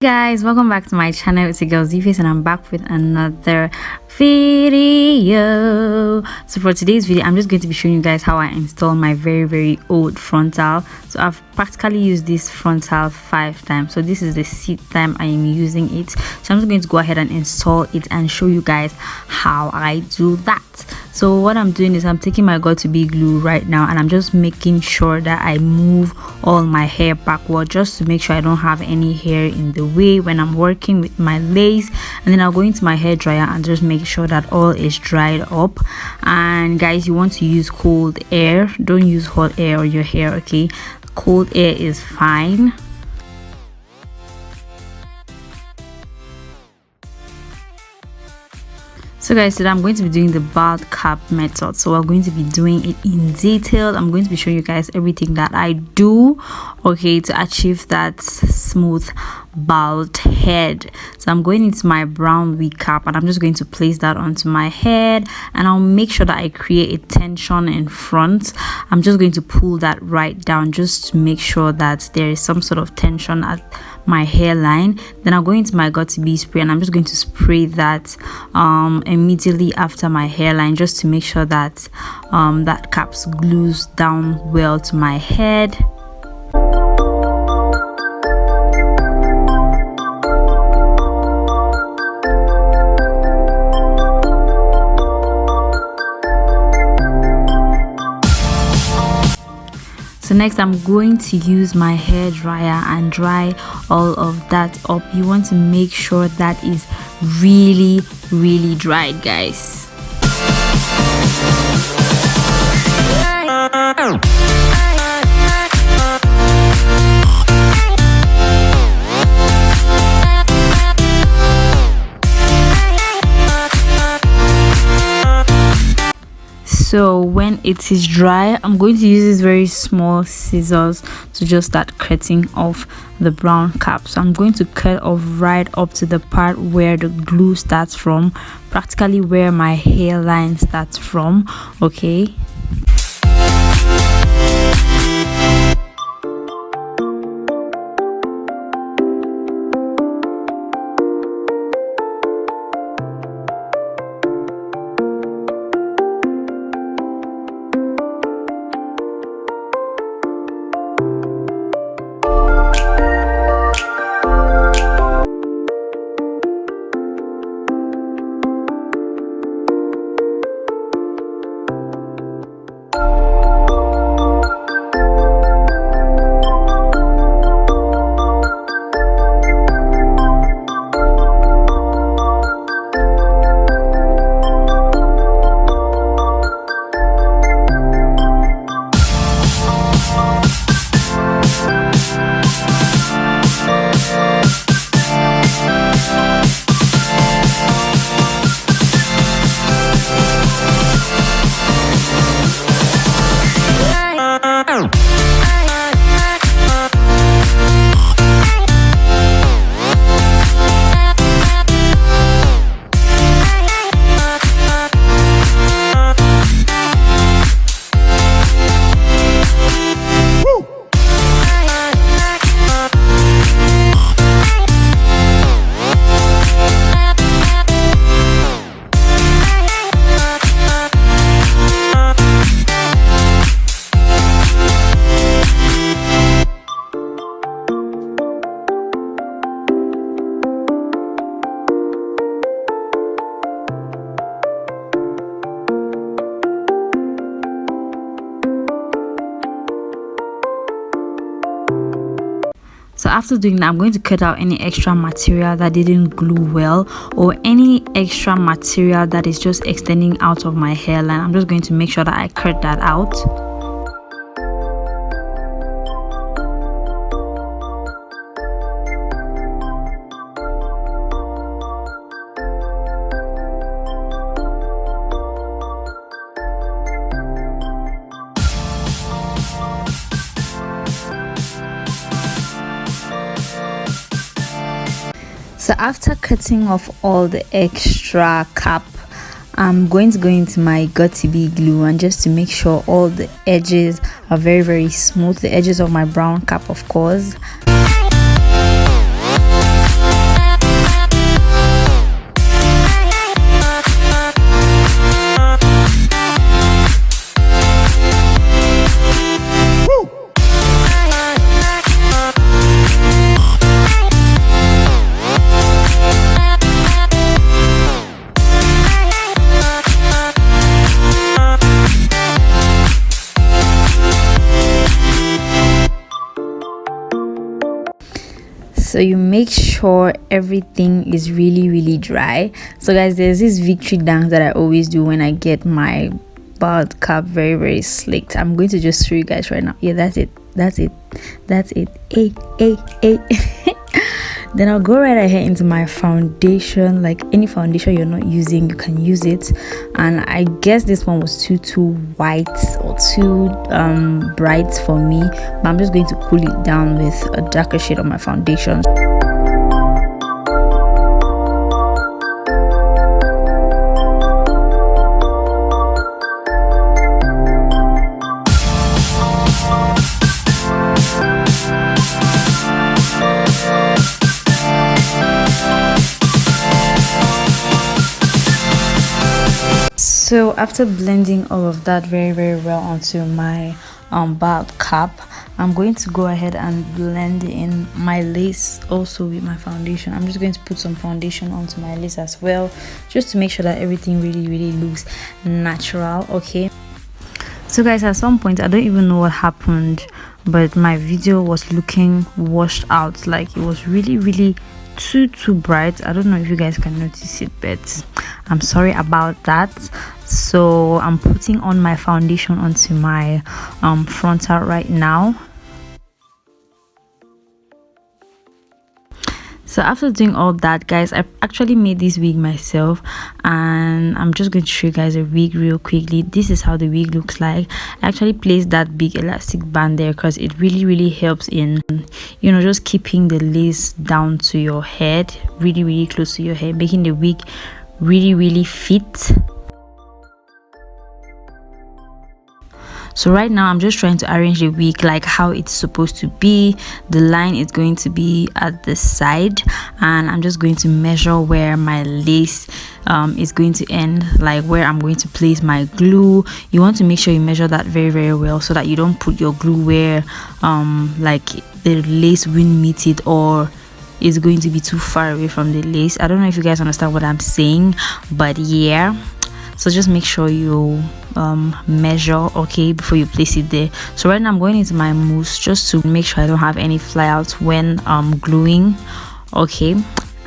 Guys, welcome back to my channel. It's a girl Z-Face and I'm back with another video. So for today's video, I'm just going to be showing you guys how I install my very old frontal. So I've practically used this frontal 5 times, so this is the 6th time I am using it. So I'm just going to go ahead and install it and show you guys how I do that. So what I'm doing is I'm taking my got2b glue right now and I'm just making sure that I move all my hair backward, just to make sure I don't have any hair in the way when I'm working with my lace. And then I'll go into my hair dryer and just make sure that all is dried up. And guys, you want to use cold air, don't use hot air on your hair, okay? Cold air is fine. So guys, today I'm going to be doing the bald cap method. So we're going to be doing it in detail. I'm going to be showing you guys everything that I do, okay, to achieve that smooth bald head. So I'm going into my brown wig cap and I'm just going to place that onto my head, and I'll make sure that I create a tension in front. I'm just going to pull that right down just to make sure that there is some sort of tension at my hairline. Then I'll go into my got2b spray and I'm just going to spray that immediately after my hairline, just to make sure that that cap glues down well to my head. So next I'm going to use my hair dryer and dry all of that up. You want to make sure that is really dried, guys. So when it is dry, I'm going to use these very small scissors to just start cutting off the brown cap. So I'm going to cut off right up to the part where the glue starts from, practically where my hairline starts from, okay? So after doing that, I'm going to cut out any extra material that didn't glue well, or any extra material that is just extending out of my hairline. I'm just going to make sure that I cut that out. So after cutting off all the extra cap, I'm going to go into my got2b glue, and just to make sure all the edges are very smooth, the edges of my brown cap, of course. So you make sure everything is really dry. So guys, there's this victory dance that I always do when I get my bald cap very slicked. I'm going to just show you guys right now. Yeah, that's it. Hey. Then I'll go right ahead into my foundation. Like any foundation you're not using, you can use it. And I guess this one was too white or too bright for me, but I'm just going to cool it down with a darker shade of my foundation. So after blending all of that very well onto my bald cap, I'm going to go ahead and blend in my lace also with my foundation. I'm just going to put some foundation onto my lace as well, just to make sure that everything really looks natural. Okay, so guys, at some point I don't even know what happened, but my video was looking washed out. Like it was really too bright. I don't know if you guys can notice it, but I'm sorry about that. So I'm putting on my foundation onto my frontal right now. So after doing all that, guys, I actually made this wig myself, and I'm just going to show you guys a wig real quickly. This is how the wig looks like. I actually placed that big elastic band there because it really helps in, you know, just keeping the lace down to your head, really close to your head, making the wig really fit. So right now I'm just trying to arrange the wig like how it's supposed to be. The line is going to be at the side, and I'm just going to measure where my lace is going to end, like where I'm going to place my glue. You want to make sure you measure that very well, so that you don't put your glue where like the lace won't meet it, or is going to be too far away from the lace. I don't know if you guys understand what I'm saying, but yeah, so just make sure you measure, okay, before you place it there. So right now I'm going into my mousse just to make sure I don't have any flyouts when gluing, okay,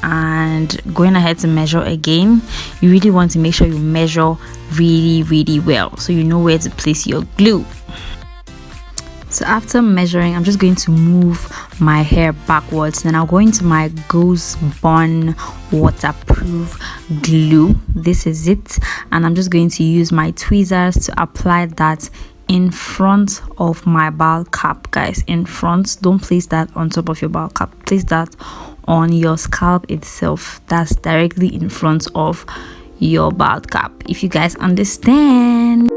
and going ahead to measure again. You really want to make sure you measure really well, so you know where to place your glue. So after measuring, I'm just going to move my hair backwards. Then I'll go into my Ghost Bond waterproof glue. This is it, and I'm just going to use my tweezers to apply that in front of my bald cap, guys. In front, don't place that on top of your bald cap, place that on your scalp itself. That's directly in front of your bald cap, if you guys understand.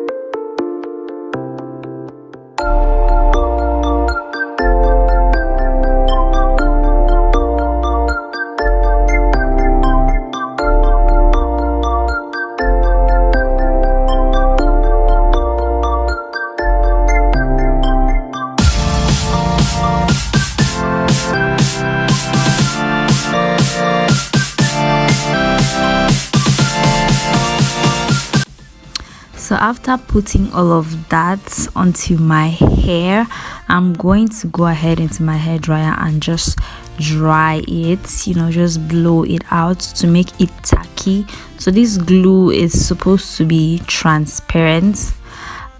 So after putting all of that onto my hair, I'm going to go ahead into my hair dryer and just dry it, you know, just blow it out to make it tacky. So this glue is supposed to be transparent.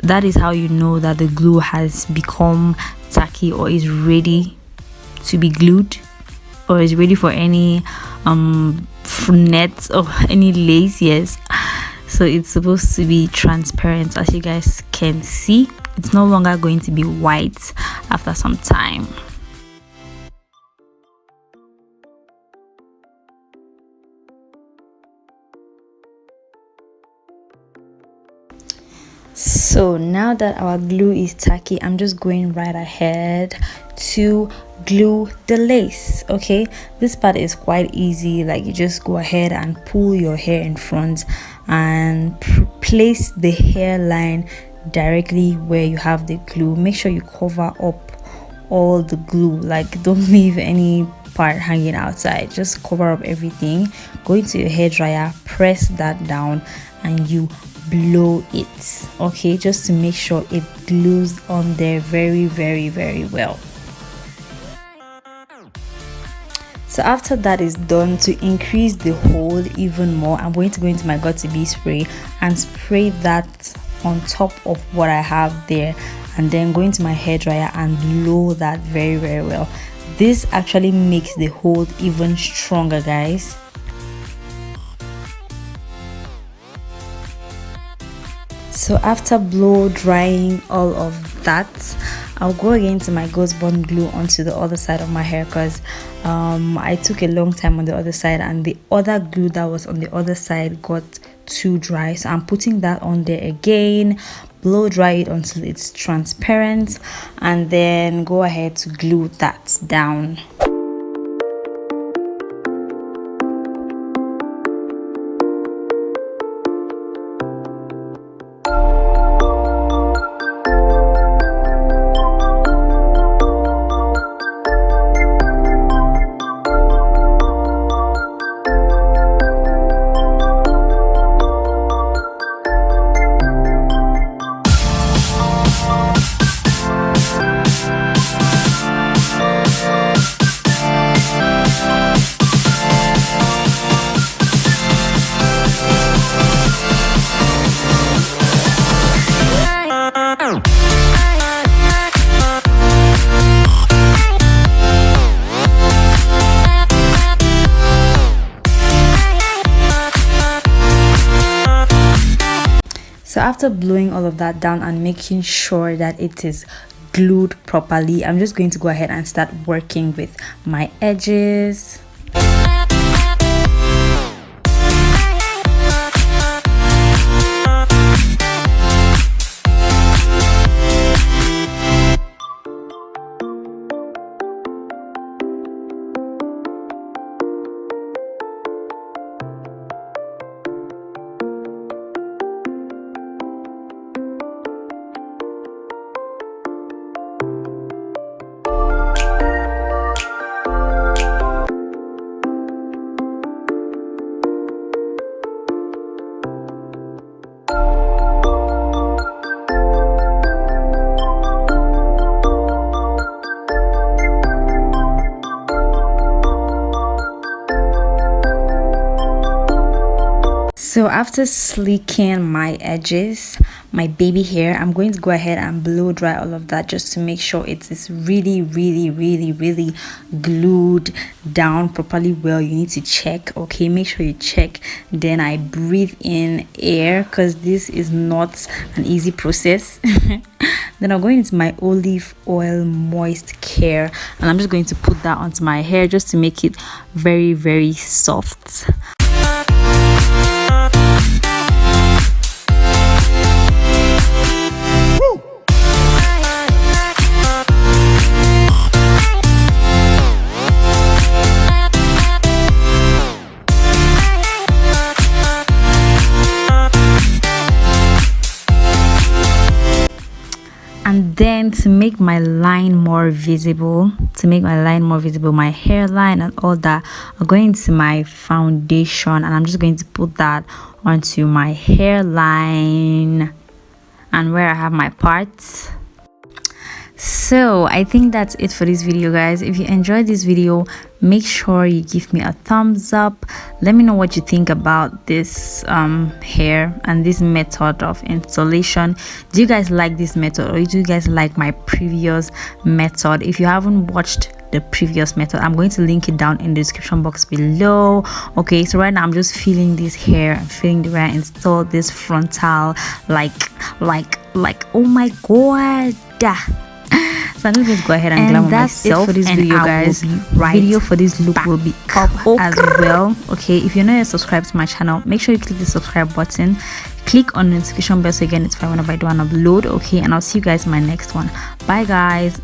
That is how you know that the glue has become tacky or is ready to be glued, or is ready for any net or any lace. Yes, so it's supposed to be transparent. As you guys can see, it's no longer going to be white after some time. So now that our glue is tacky, I'm just going right ahead to glue the lace. Okay, this part is quite easy. Like, you just go ahead and pull your hair in front and place the hairline directly where you have the glue. Make sure you cover up all the glue, like don't leave any part hanging outside. Just cover up everything. Go into your hair dryer, press that down, and you blow it, okay, just to make sure it glues on there very well. So after that is done, to increase the hold even more, I'm going to go into my got2b spray and spray that on top of what I have there, and then go into my hair dryer and blow that very well. This actually makes the hold even stronger, guys. So after blow drying all of that, I'll go again to my ghost bond glue onto the other side of my hair, because I took a long time on the other side and the other glue that was on the other side got too dry. So I'm putting that on there again, blow dry it until it's transparent, and then go ahead to glue that down. So after blowing all of that down and making sure that it is glued properly, I'm just going to go ahead and start working with my edges. So after slicking my edges, my baby hair, I'm going to go ahead and blow dry all of that just to make sure it is really glued down properly well. You need to check, okay, make sure you check. Then I breathe in air because this is not an easy process. Then I'm going into my olive oil moist care, and I'm just going to put that onto my hair just to make it very soft. And then to make my line more visible, my hairline and all that, I'm going to my foundation and I'm just going to put that onto my hairline and where I have my parts. So I think that's it for this video, guys. If you enjoyed this video, make sure you give me a thumbs up. Let me know what you think about this hair and this method of installation. Do you guys like this method, or do you guys like my previous method? If you haven't watched the previous method, I'm going to link it down in the description box below. Okay, so right now I'm just feeling this hair, I'm feeling the way I installed this frontal, like oh my god. So I'm just going to go ahead and glamour myself for this video, guys. Video for this look will be up as well. Okay, if you're not yet subscribed to my channel, make sure you click the subscribe button, click on the notification bell so you get notified whenever I do an upload. Okay, and I'll see you guys in my next one. Bye guys.